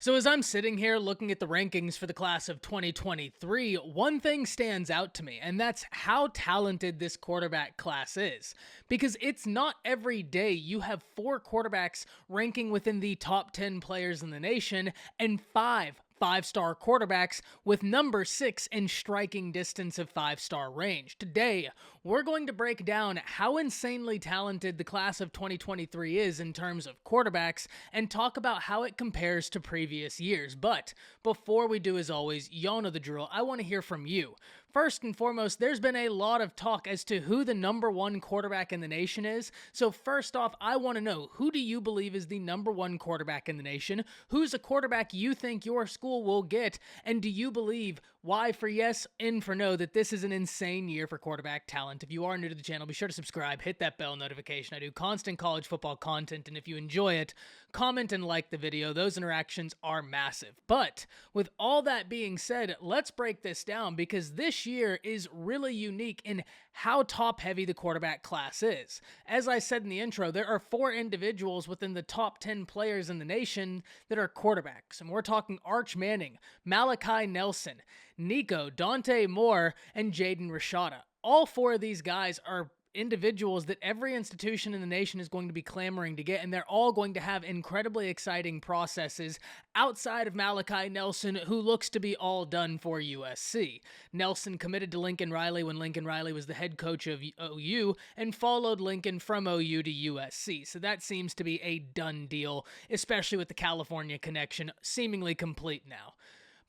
So as I'm sitting here looking at the rankings for the class of 2023, one thing stands out to me, and that's how talented this quarterback class is. Because it's not every day you have four quarterbacks ranking within the top 10 players in the nation and five-star quarterbacks with number 6 in striking distance of 5-star range. Today, we're going to break down how insanely talented the class of 2023 is in terms of quarterbacks and talk about how it compares to previous years. But before we do, as always, y'all know the drill. I want to hear from you. First and foremost, there's been a lot of talk as to who the number one quarterback in the nation is. So first off, I want to know, who do you believe is the number one quarterback in the nation? Who's a quarterback you think your school will get? And do you believe, Y for yes, N for no, that this is an insane year for quarterback talent? If you are new to the channel, be sure to subscribe, hit that bell notification. I do constant college football content, and if you enjoy it, comment and like the video. Those interactions are massive. But with all that being said, let's break this down, because this year is really unique in how top heavy the quarterback class is. As I said in the intro, there are four individuals within the top 10 players in the nation that are quarterbacks, and we're talking Arch Manning, Malachi Nelson, Nico, Dante Moore, and Jaden Rashada. All four of these guys are individuals that every institution in the nation is going to be clamoring to get, and they're all going to have incredibly exciting processes outside of Malachi Nelson, who looks to be all done for USC. Nelson committed to Lincoln Riley when Lincoln Riley was the head coach of OU and followed Lincoln from OU to USC. So that seems to be a done deal, especially with the California connection seemingly complete now.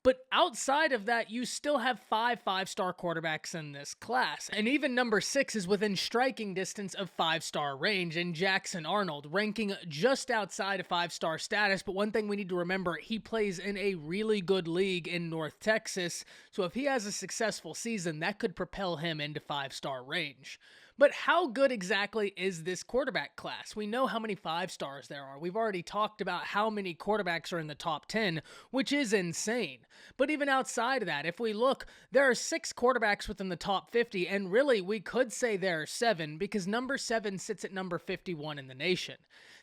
But outside of that, you still have five-star quarterbacks in this class. And even number 6 is within striking distance of 5-star range in Jaxson Arnold, ranking just outside of 5-star status. But one thing we need to remember, he plays in a really good league in North Texas. So if he has a successful season, that could propel him into 5-star range. But how good exactly is this quarterback class? We know how many 5-stars there are. We've already talked about how many quarterbacks are in the top 10, which is insane. But even outside of that, if we look, there are 6 quarterbacks within the top 50, and really we could say there are 7, because number 7 sits at number 51 in the nation.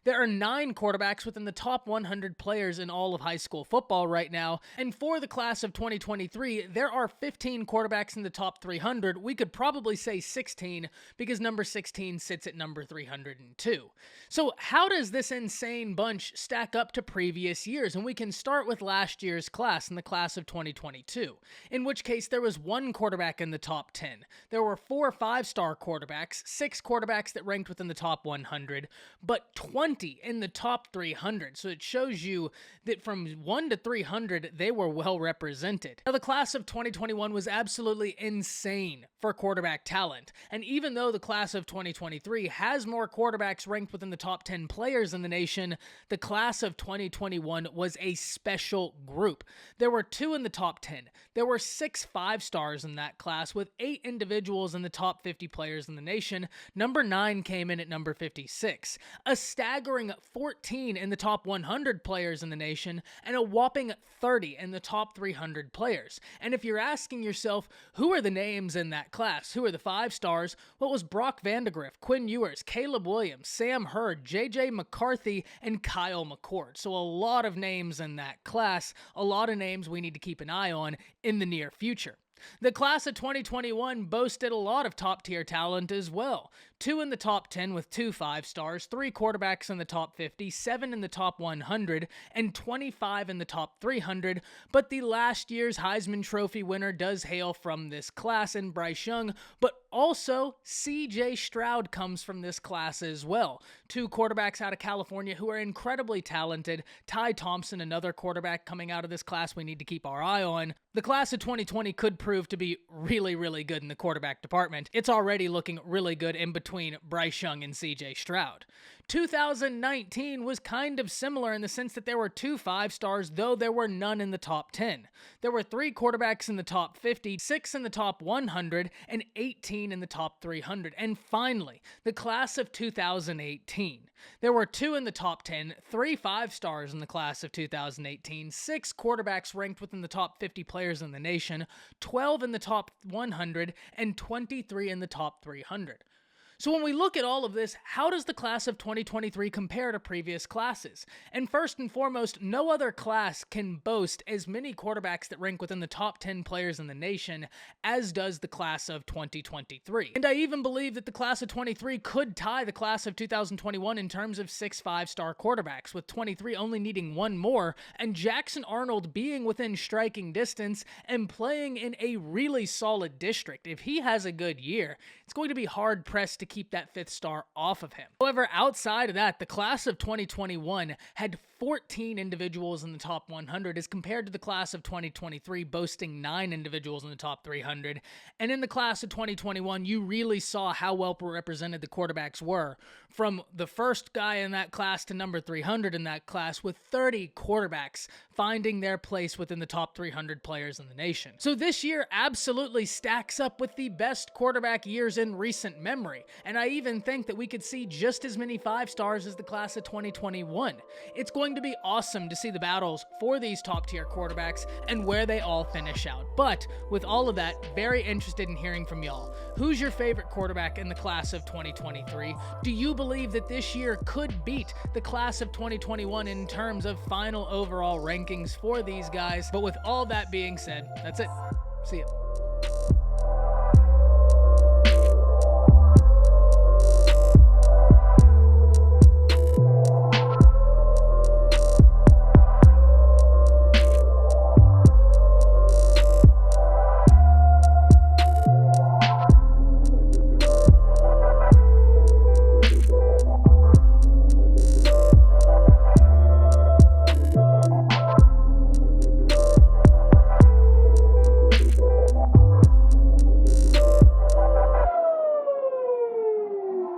There are 9 quarterbacks within the top 100 players in all of high school football right now, and for the class of 2023, there are 15 quarterbacks in the top 300. We could probably say 16, because number 16 sits at number 302. So how does this insane bunch stack up to previous years? And we can start with last year's class, in the class of 2022, in which case there was 1 quarterback in the top 10. There were 4 5-star quarterbacks, 6 quarterbacks that ranked within the top 100, but 20 in the top 300. So it shows you that from 1 to 300, they were well represented. Now, the class of 2021 was absolutely insane for quarterback talent. And even though the class of 2023 has more quarterbacks ranked within the top 10 players in the nation, the class of 2021 was a special group. There were 2 in the top 10. There were 6 5-stars in that class, with 8 individuals in the top 50 players in the nation. Number 9 came in at number 56. A staggering 14 in the top 100 players in the nation, and a whopping 30 in the top 300 players. And if you're asking yourself, who are the names in that class? Who are the 5-stars? What was Brock Vandegrift, Quinn Ewers, Caleb Williams, Sam Hurd, JJ McCarthy, and Kyle McCord. So a lot of names in that class, a lot of names we need to keep an eye on in the near future. The class of 2021 boasted a lot of top-tier talent as well. 2 in the top 10 with 2 5-stars, 3 quarterbacks in the top 50, 7 in the top 100, and 25 in the top 300. But the last year's Heisman Trophy winner does hail from this class in Bryce Young, but also CJ Stroud comes from this class as well. 2 quarterbacks out of California who are incredibly talented. Ty Thompson, another quarterback coming out of this class we need to keep our eye on. The class of 2020 could prove to be really, really good in the quarterback department. It's already looking really good in between Bryce Young and CJ Stroud. 2019 was kind of similar in the sense that there were 2 5-stars, though there were none in the top 10. There were 3 quarterbacks in the top 50, 6 in the top 100, and 18 in the top 300. And finally, the class of 2018. There were 2 in the top 10, 3 5-stars in the class of 2018, 6 quarterbacks ranked within the top 50 players in the nation, 12 in the top 100, and 23 in the top 300. So when we look at all of this, how does the class of 2023 compare to previous classes? And first and foremost, no other class can boast as many quarterbacks that rank within the top 10 players in the nation as does the class of 2023. And I even believe that the class of 23 could tie the class of 2021 in terms of 6 5-star quarterbacks, with 23 only needing one more, and Jaxson Arnold being within striking distance and playing in a really solid district. If he has a good year, it's going to be hard-pressed to keep that 5th star off of him. However, outside of that, the class of 2021 had 14 individuals in the top 100 as compared to the class of 2023 boasting 9 individuals in the top 300. And in the class of 2021, you really saw how well represented the quarterbacks were, from the first guy in that class to number 300 in that class, with 30 quarterbacks finding their place within the top 300 players in the nation. So this year absolutely stacks up with the best quarterback years in recent memory, and I even think that we could see just as many 5 stars as the class of 2021. It's going to be awesome to see the battles for these top tier quarterbacks and where they all finish out. But with all of that, very interested in hearing from y'all. Who's your favorite quarterback in the class of 2023? Do you believe that this year could beat the class of 2021 in terms of final overall rankings for these guys? But with all that being said, that's it. See ya.